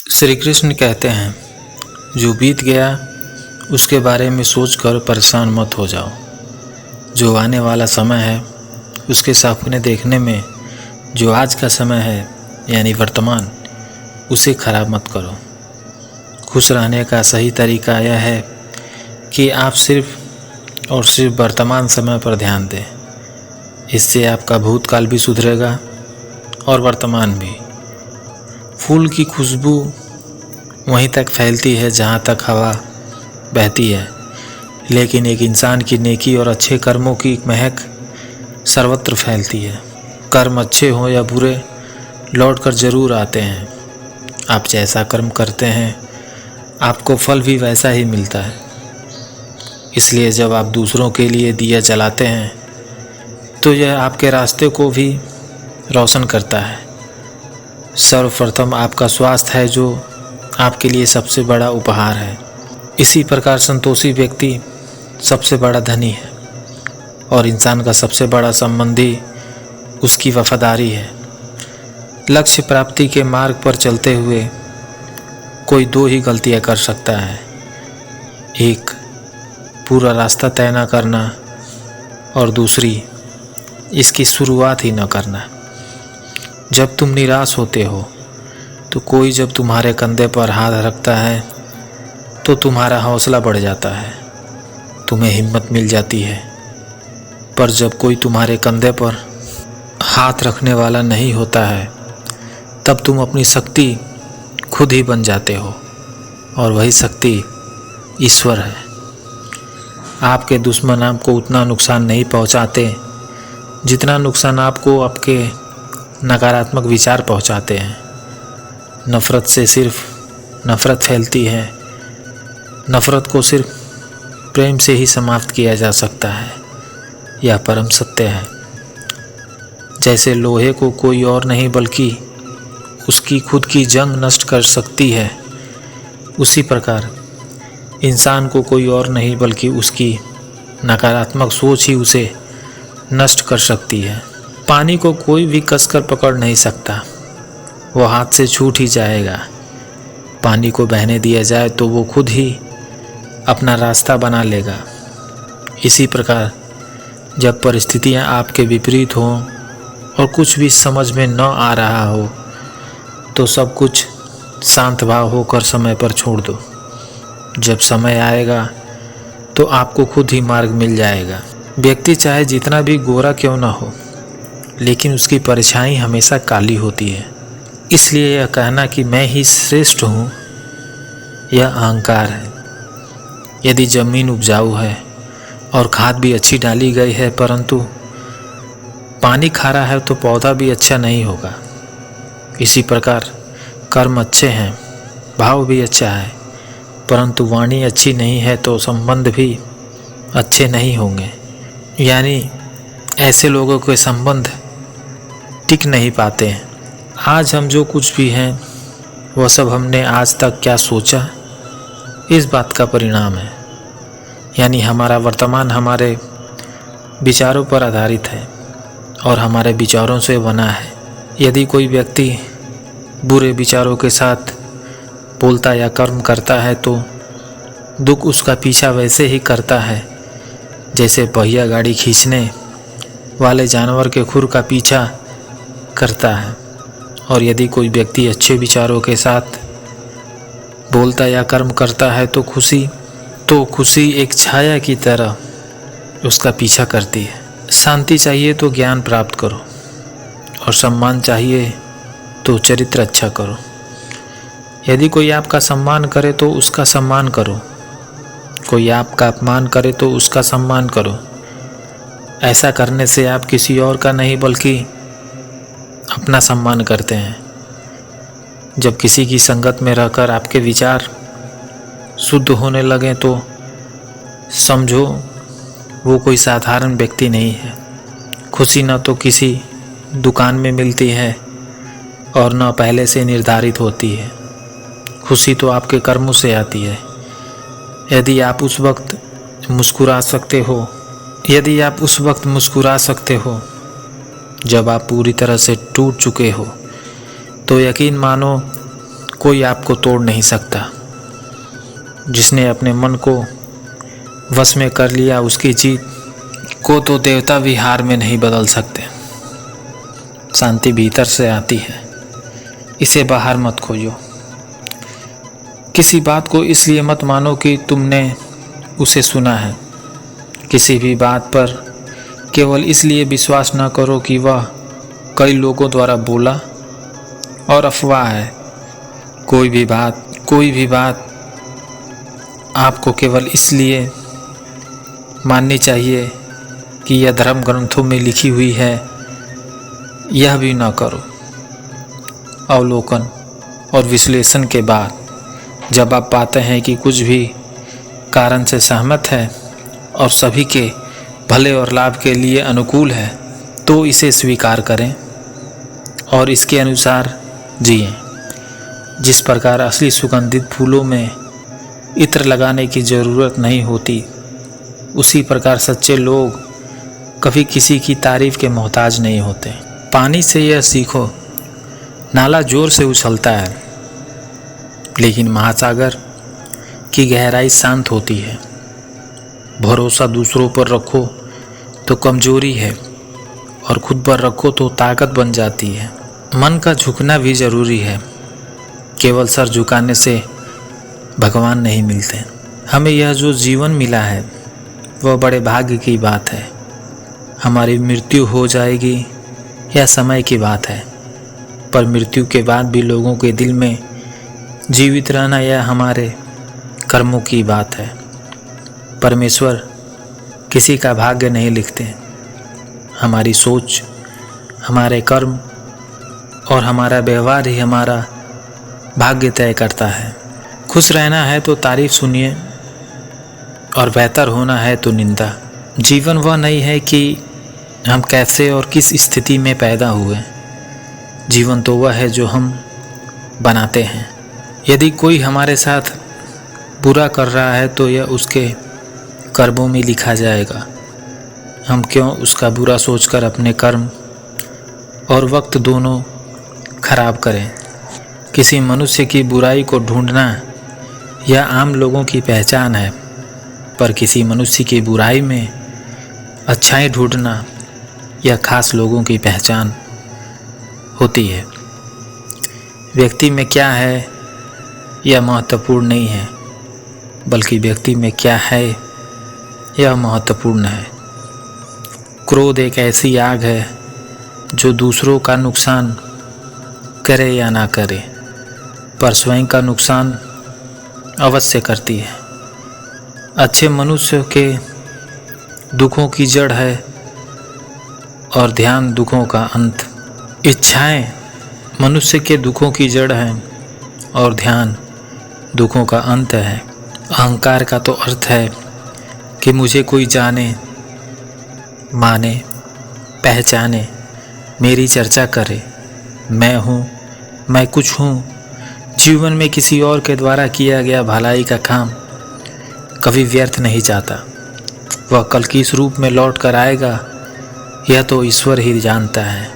श्री कृष्ण कहते हैं, जो बीत गया उसके बारे में सोचकर परेशान मत हो जाओ। जो आने वाला समय है उसके सपने देखने में जो आज का समय है यानी वर्तमान, उसे खराब मत करो। खुश रहने का सही तरीका यह है कि आप सिर्फ और सिर्फ वर्तमान समय पर ध्यान दें। इससे आपका भूतकाल भी सुधरेगा और वर्तमान भी। फूल की खुशबू वहीं तक फैलती है जहाँ तक हवा बहती है, लेकिन एक इंसान की नेकी और अच्छे कर्मों की महक सर्वत्र फैलती है। कर्म अच्छे हों या बुरे, लौट कर जरूर आते हैं। आप जैसा कर्म करते हैं आपको फल भी वैसा ही मिलता है। इसलिए जब आप दूसरों के लिए दिया जलाते हैं तो यह आपके रास्ते को भी रोशन करता है। सर्वप्रथम आपका स्वास्थ्य है जो आपके लिए सबसे बड़ा उपहार है। इसी प्रकार संतोषी व्यक्ति सबसे बड़ा धनी है और इंसान का सबसे बड़ा संबंधी उसकी वफादारी है। लक्ष्य प्राप्ति के मार्ग पर चलते हुए कोई दो ही गलतियां कर सकता है। एक, पूरा रास्ता तय न करना, और दूसरी, इसकी शुरुआत ही न करना। जब तुम निराश होते हो तो कोई जब तुम्हारे कंधे पर हाथ रखता है तो तुम्हारा हौसला बढ़ जाता है, तुम्हें हिम्मत मिल जाती है। पर जब कोई तुम्हारे कंधे पर हाथ रखने वाला नहीं होता है तब तुम अपनी शक्ति खुद ही बन जाते हो, और वही शक्ति ईश्वर है। आपके दुश्मन आपको उतना नुकसान नहीं पहुंचाते जितना नुकसान आपको आपके नकारात्मक विचार पहुंचाते हैं। नफ़रत से सिर्फ नफ़रत फैलती है। नफ़रत को सिर्फ प्रेम से ही समाप्त किया जा सकता है, यह परम सत्य है। जैसे लोहे को कोई और नहीं बल्कि उसकी खुद की जंग नष्ट कर सकती है, उसी प्रकार इंसान को कोई और नहीं बल्कि उसकी नकारात्मक सोच ही उसे नष्ट कर सकती है। पानी को कोई भी कसकर पकड़ नहीं सकता, वो हाथ से छूट ही जाएगा। पानी को बहने दिया जाए तो वो खुद ही अपना रास्ता बना लेगा। इसी प्रकार जब परिस्थितियां आपके विपरीत हों और कुछ भी समझ में न आ रहा हो तो सब कुछ शांत भाव होकर समय पर छोड़ दो। जब समय आएगा तो आपको खुद ही मार्ग मिल जाएगा। व्यक्ति चाहे जितना भी गोरा क्यों न हो, लेकिन उसकी परछाई हमेशा काली होती है। इसलिए यह कहना कि मैं ही श्रेष्ठ हूँ, यह अहंकार है। यदि ज़मीन उपजाऊ है और खाद भी अच्छी डाली गई है परंतु पानी खारा है तो पौधा भी अच्छा नहीं होगा। इसी प्रकार कर्म अच्छे हैं, भाव भी अच्छा है, परंतु वाणी अच्छी नहीं है तो संबंध भी अच्छे नहीं होंगे। यानी ऐसे लोगों के संबंध टिक नहीं पाते हैं। आज हम जो कुछ भी हैं वह सब हमने आज तक क्या सोचा, इस बात का परिणाम है। यानी हमारा वर्तमान हमारे विचारों पर आधारित है और हमारे विचारों से बना है। यदि कोई व्यक्ति बुरे विचारों के साथ बोलता या कर्म करता है तो दुख उसका पीछा वैसे ही करता है जैसे पहिया गाड़ी खींचने वाले जानवर के खुर का पीछा करता है। और यदि कोई व्यक्ति अच्छे विचारों के साथ बोलता या कर्म करता है तो खुशी एक छाया की तरह उसका पीछा करती है। शांति चाहिए तो ज्ञान प्राप्त करो, और सम्मान चाहिए तो चरित्र अच्छा करो। यदि कोई आपका सम्मान करे तो उसका सम्मान करो, कोई आपका अपमान करे तो उसका सम्मान करो। ऐसा करने से आप किसी और का नहीं बल्कि अपना सम्मान करते हैं। जब किसी की संगत में रहकर आपके विचार शुद्ध होने लगें तो समझो वो कोई साधारण व्यक्ति नहीं है। खुशी न तो किसी दुकान में मिलती है और न पहले से निर्धारित होती है। खुशी तो आपके कर्मों से आती है। यदि आप उस वक्त मुस्कुरा सकते हो जब आप पूरी तरह से टूट चुके हो तो यकीन मानो कोई आपको तोड़ नहीं सकता। जिसने अपने मन को वश में कर लिया, उसकी जीत को तो देवता भी हार में नहीं बदल सकते। शांति भीतर से आती है, इसे बाहर मत खोजो। किसी बात को इसलिए मत मानो कि तुमने उसे सुना है। किसी भी बात पर केवल इसलिए विश्वास न करो कि वह कई लोगों द्वारा बोला और अफवाह है। कोई भी बात आपको केवल इसलिए माननी चाहिए कि यह धर्म ग्रंथों में लिखी हुई है, यह भी न करो। अवलोकन और विश्लेषण के बाद जब आप पाते हैं कि कुछ भी कारण से सहमत है और सभी के भले और लाभ के लिए अनुकूल है, तो इसे स्वीकार करें और इसके अनुसार जिएं। जिस प्रकार असली सुगंधित फूलों में इत्र लगाने की ज़रूरत नहीं होती, उसी प्रकार सच्चे लोग कभी किसी की तारीफ के मोहताज नहीं होते। पानी से यह सीखो, नाला जोर से उछलता है, लेकिन महासागर की गहराई शांत होती है। भरोसा दूसरों पर रखो तो कमजोरी है, और खुद पर रखो तो ताकत बन जाती है। मन का झुकना भी ज़रूरी है। केवल सर झुकाने से भगवान नहीं मिलते। हमें यह जो जीवन मिला है वह बड़े भाग्य की बात है। हमारी मृत्यु हो जाएगी यह समय की बात है, पर मृत्यु के बाद भी लोगों के दिल में जीवित रहना यह हमारे कर्मों की बात है। परमेश्वर किसी का भाग्य नहीं लिखते। हमारी सोच, हमारे कर्म और हमारा व्यवहार ही हमारा भाग्य तय करता है। खुश रहना है तो तारीफ सुनिए, और बेहतर होना है तो निंदा। जीवन वह नहीं है कि हम कैसे और किस स्थिति में पैदा हुए। जीवन तो वह है जो हम बनाते हैं। यदि कोई हमारे साथ बुरा कर रहा है तो यह उसके कर्मों में लिखा जाएगा। हम क्यों उसका बुरा सोचकर अपने कर्म और वक्त दोनों खराब करें। किसी मनुष्य की बुराई को ढूंढना यह आम लोगों की पहचान है, पर किसी मनुष्य की बुराई में अच्छाई ढूंढना यह खास लोगों की पहचान होती है। व्यक्ति में क्या है यह महत्वपूर्ण नहीं है, बल्कि व्यक्ति में क्या है यह महत्वपूर्ण है। क्रोध एक ऐसी आग है जो दूसरों का नुकसान करे या ना करे, पर स्वयं का नुकसान अवश्य करती है। अच्छे मनुष्य के दुखों की जड़ है और ध्यान दुखों का अंत। इच्छाएं मनुष्य के दुखों की जड़ है और ध्यान दुखों का अंत है। अहंकार का तो अर्थ है कि मुझे कोई जाने, माने, पहचाने, मेरी चर्चा करे, मैं हूँ, मैं कुछ हूँ। जीवन में किसी और के द्वारा किया गया भलाई का काम कभी व्यर्थ नहीं जाता। वह कल किस रूप में लौट कर आएगा यह तो ईश्वर ही जानता है।